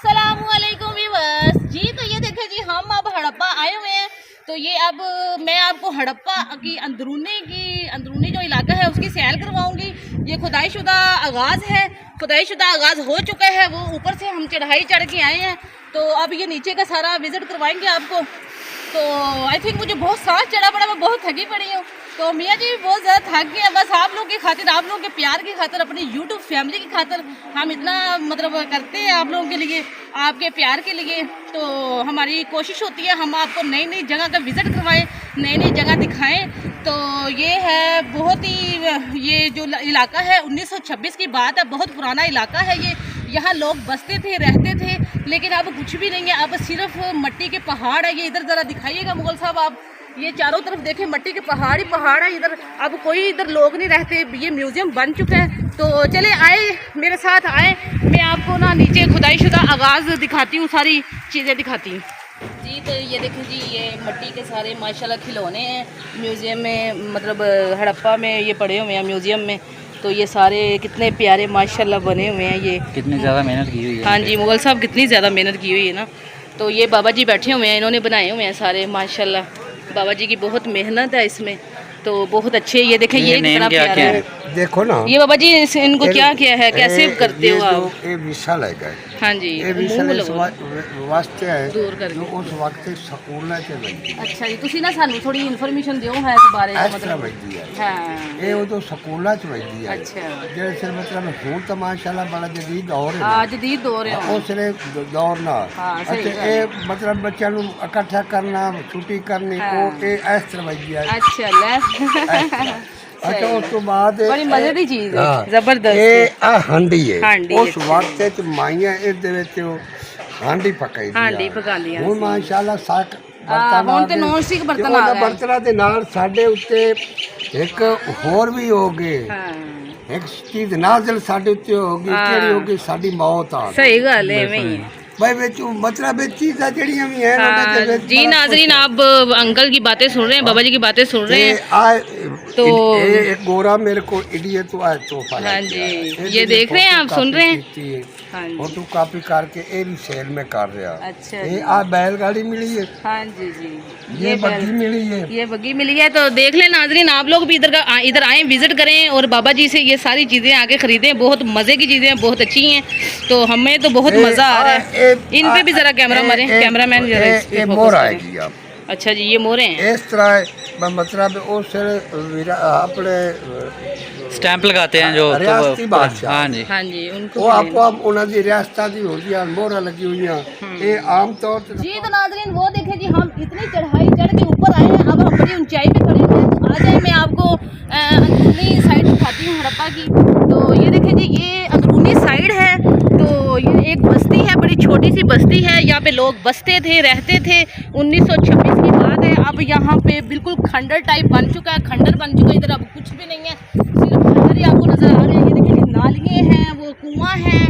अस्सलामुअलैकुम व्यूअर्स जी। तो ये देखें जी, हम अब हड़प्पा आए हुए हैं। तो ये अब मैं आपको हड़प्पा की अंदरूनी जो इलाका है उसकी सैर करवाऊंगी। ये खुदाईशुदा आगाज़ है, खुदाईशुदा आगाज़ हो चुका है। वो ऊपर से हम चढ़ाई चढ़ के आए हैं, तो अब ये नीचे का सारा विज़िट करवाएंगे आपको। तो आई थिंक मुझे बहुत सांस चढ़ा पड़ा, मैं बहुत थकी पड़ी हूँ। तो मियाँ जी बहुत ज़्यादा थक गए। बस आप लोगों की खातिर, आप लोगों के प्यार की खातिर, अपनी यूट्यूब फैमिली की खातिर हम इतना मतलब करते हैं आप लोगों के लिए, आपके प्यार के लिए। तो हमारी कोशिश होती है हम आपको नई नई जगह का विज़िट करवाएं, नई नई जगह दिखाएं। तो ये है बहुत ही, ये जो इलाका है 1926 की बात है, बहुत पुराना इलाका है ये। यहाँ लोग बसते थे, रहते थे, लेकिन अब कुछ भी नहीं है। अब सिर्फ मट्टी के पहाड़ है। ये इधर ज़रा दिखाइएगा मुगल साहब आप, ये चारों तरफ देखें, मट्टी के पहाड़ ही पहाड़ है इधर। अब कोई इधर लोग नहीं रहते, ये म्यूज़ियम बन चुका है। तो चले आए, मेरे साथ आए, मैं आपको ना नीचे खुदाईशुदा आगाज़ दिखाती हूँ, सारी चीज़ें दिखाती हूँ जी। तो ये देखें जी, ये मट्टी के सारे माशाल्लाह खिलौने हैं म्यूज़ियम में, मतलब हड़प्पा में ये पड़े हुए हैं म्यूज़ियम में। तो ये सारे कितने प्यारे माशाल्लाह बने हुए हैं। ये कितनी ज़्यादा मेहनत की हुई है। हाँ जी मुगल साहब, कितनी ज़्यादा मेहनत की हुई है ना। तो ये बाबा जी बैठे हुए हैं, इन्होंने बनाए हुए हैं सारे माशाल्लाह। बाबा जी की बहुत मेहनत है इसमें, तो बहुत अच्छे। ये देखें, ये कितना प्यारा है, देखो ना ये बाबा जी इनको क्या किया है, कैसे करते हो आप? ये विशाल है। हाँ जी, ये विशाल वास्ते है दूर कर जो उस वक्त स्कूल च बंदी। अच्छा जी, तुसी ना सानू थोड़ी इन्फॉर्मेशन दियो है इस बारे में, मतलब मतलब बंदी है। हाँ ये उदो स्कूल च बंदी है। अच्छा, जैसे मतलब हुण तो माशाल्लाह बड़ा जदीद दौर है। हाँ जदीद दौर है उसने दौर ना। हाँ, सही अच्छा ये मतलब बच्चों को इकट्ठा करना, छुट्टी करनी, वो ये इस तरह बंदी है। अच्छा ले अच्छा उस तो बाद बड़ी मजे की चीज है, हाँ, जबरदस्त। ये आ हांडी है। हांडी, उस वक्त च माइयां इस दे विच हांडी पकाई दी। हांडी पकांदियां ਹੁਣ ਮਾਸ਼ਾਅੱਲਾ ਸਾਕ ਹੁਣ ਤੇ ਨੌਨ ਸਟਿਕ ਬਰਤਨ ਆ ਗਏ। ਬਰਤਨਾਂ ਦੇ ਨਾਲ ਸਾਡੇ ਉੱਤੇ ਇੱਕ ਹੋਰ ਵੀ ਹੋ ਗਏ। ਹਾਂ ਇੱਕ ਚੀਜ਼ ਨਾਜ਼ਲ ਸਾਡੇ ਉੱਤੇ ਹੋ ਗਈ, ਕਿਹੜੀ ਹੋ ਗਈ, ਸਾਡੀ ਮੌਤ ਆ। सही गल है, एवें ही है भाई ਵਿੱਚ मतलब ਇਹ ਚੀਜ਼ਾਂ ਜਿਹੜੀਆਂ ਵੀ ਹੈ हाँ, जी नाजरीन, आप अंकल की बातें सुन रहे हैं, बाबा जी की बातें सुन रहे हैं। तो एक गोरा मेरे को इंडिया तो आया तोहफा। हाँ जी, ये देख रहे हैं आप, सुन रहे हैं। हाँ जी, फोटो कॉपी करके ये भी सेल में कर रहा। अच्छा ये जी। आ बैलगाड़ी मिली है। हाँ जी जी, ये बग्गी मिली है। ये बग्गी मिली है। तो देख लें नाजरीन, आप लोग भी इधर आए, विजिट करें और बाबा जी से ये सारी चीज़ें आके खरीदें। बहुत मज़े की चीज़ें हैं, बहुत अच्छी हैं। तो हमें तो बहुत मज़ा आ रहा है। इन पे भी ज़रा कैमरा मारें, कैमरामैन जरा इस पे फोकस मोर करें। आएगी आप। अच्छा जी, ये मोरे हैं। इस तरह मतलब उस अपने स्टैंप लगाते हैं जो रियासती बादशाह। हाँ जी, हाँ जी, उनको वो आपको अब उन्होंने रियासत की हो गया, मोहरा लगी हुई हैं। ये आम तौर पर जी। तो नाजरीन वो देखें जी, हम इतनी चढ़ाई चढ़ के ऊपर आए हैं, अब हम बड़ी ऊंचाई पे खड़े हुए हैं। तो आ जाए, मैं आपको अंदरूनी साइड दिखाती हूँ हड़प्पा की। तो ये देखें जी, ये अंदरूनी साइड है। तो ये एक बस्ती है, बड़ी छोटी सी बस्ती है। यहाँ पे लोग बसते थे, रहते थे। 1926 की बात है। अब यहाँ पे बिल्कुल खंडर टाइप बन चुका है, खंडर बन चुका है। इधर अब कुछ भी नहीं है, सिर्फ खंडर ही आपको नज़र आ रहे हैं। ये देखिए, नालियाँ हैं, वो कुआं है।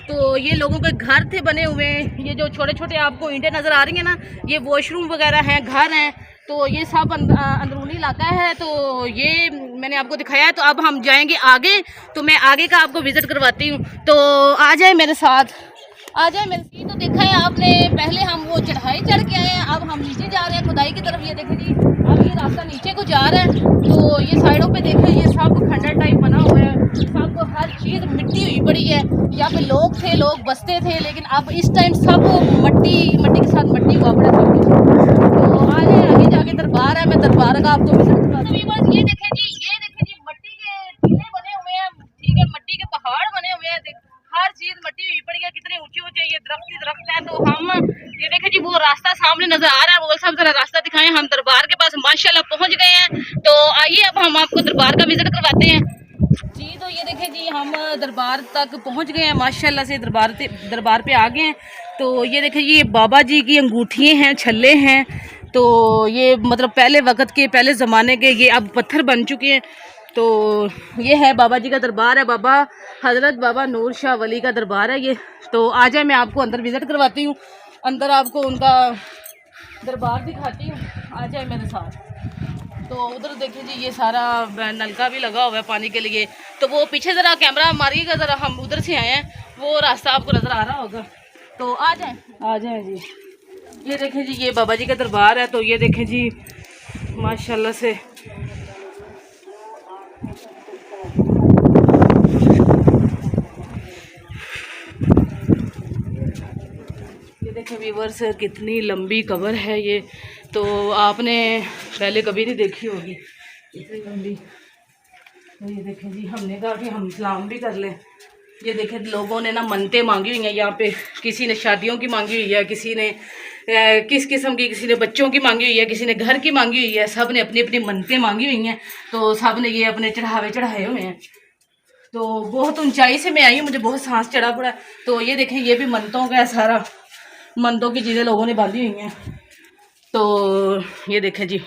तो ये लोगों के घर थे बने हुए। ये जो छोटे छोटे आपको ईंटें नज़र आ रही हैं ना, ये वॉशरूम वगैरह हैं, घर हैं। तो ये सब अंदरूनी इलाका है। तो ये मैंने आपको दिखाया है। तो अब हम जाएंगे आगे, तो मैं आगे का आपको विज़िट करवाती हूँ। तो आ जाए मेरे साथ, आ जाए मेरे साथ। तो देखा है आपने, पहले हम वो चढ़ाई चढ़ के आए हैं, अब हम नीचे जा रहे हैं खुदाई की तरफ। ये देखें जी, अब ये रास्ता नीचे को जा रहा है। तो ये साइडों पे देखें, ये सब खंडर टाइप बना हुआ है, सब हर चीज़ मिट्टी हुई पड़ी है। यहाँ पे लोग थे, लोग बसते थे, लेकिन अब इस टाइम सब मट्टी के साथ मट्टी हुआ पड़ा सब कुछ। तो आज आगे जाके दरबार है, मैं दरबार का आपको विजिट करवाती हूँ। ये देखें जी, मट्टी के टीले बने हुए हैं, ठीक है, मट्टी के पहाड़ बने हुए हैं। हर चीज़ मट्टी हुई पड़ी है, कितने ऊंचे ऊंचे ये दरख्त हैं। तो हम ये देखें जी, वो रास्ता सामने नजर आ रहा है। मुगल साहब जरा रास्ता दिखाएं। हम दरबार के पास माशाल्लाह पहुंच गए हैं। तो आइए, अब हम आपको दरबार का विजिट करवाते हैं जी। तो ये देखें जी, हम दरबार तक पहुंच गए हैं, माशाल्लाह से दरबार पे आ गए हैं। तो ये देखें जी, ये बाबा जी की अंगूठियाँ हैं, छल्ले हैं। तो ये मतलब पहले वक्त के, पहले ज़माने के, ये अब पत्थर बन चुके हैं। तो ये है बाबा जी का दरबार है, बाबा हज़रत बाबा नूर शाह वली का दरबार है ये। तो आ जाए, मैं आपको अंदर विज़िट करवाती हूँ, अंदर आपको उनका दरबार दिखाती हूँ। आ जाए मेरे साथ। तो उधर देखिए जी, ये सारा नलका भी लगा हुआ है पानी के लिए। तो वो पीछे ज़रा कैमरा मारिएगा ज़रा, हम उधर से आए हैं, वो रास्ता आपको नज़र आ रहा होगा। तो आ जाएं जी। ये देखें जी, ये बाबा जी का दरबार है। तो ये देखें जी माशाल्लाह से ये देखें व्यूअर्स, कितनी लंबी कब्र है ये। तो आपने पहले कभी नहीं देखी होगी इतनी लंबी। तो ये देखें जी, हमने कहा कि हम सलाम भी कर लें। ये देखें लोगों ने ना मन्नतें मांगी हुई हैं यहाँ पे। किसी ने शादियों की मांगी हुई है, किसी ने किस किस्म की, किसी ने बच्चों की मांगी हुई है, किसी ने घर की मांगी हुई है। सब ने अपनी अपनी मन्नतें मांगी हुई हैं। तो सब ने ये अपने चढ़ावे चढ़ाए हुए हैं। तो बहुत ऊंचाई से मैं आई हूँ, मुझे बहुत सांस चढ़ा पड़ा। तो ये देखें, ये भी मन्नतों का है सारा, मन्नतों की चीज़ें लोगों ने बांधी हुई हैं। तो ये देखें जी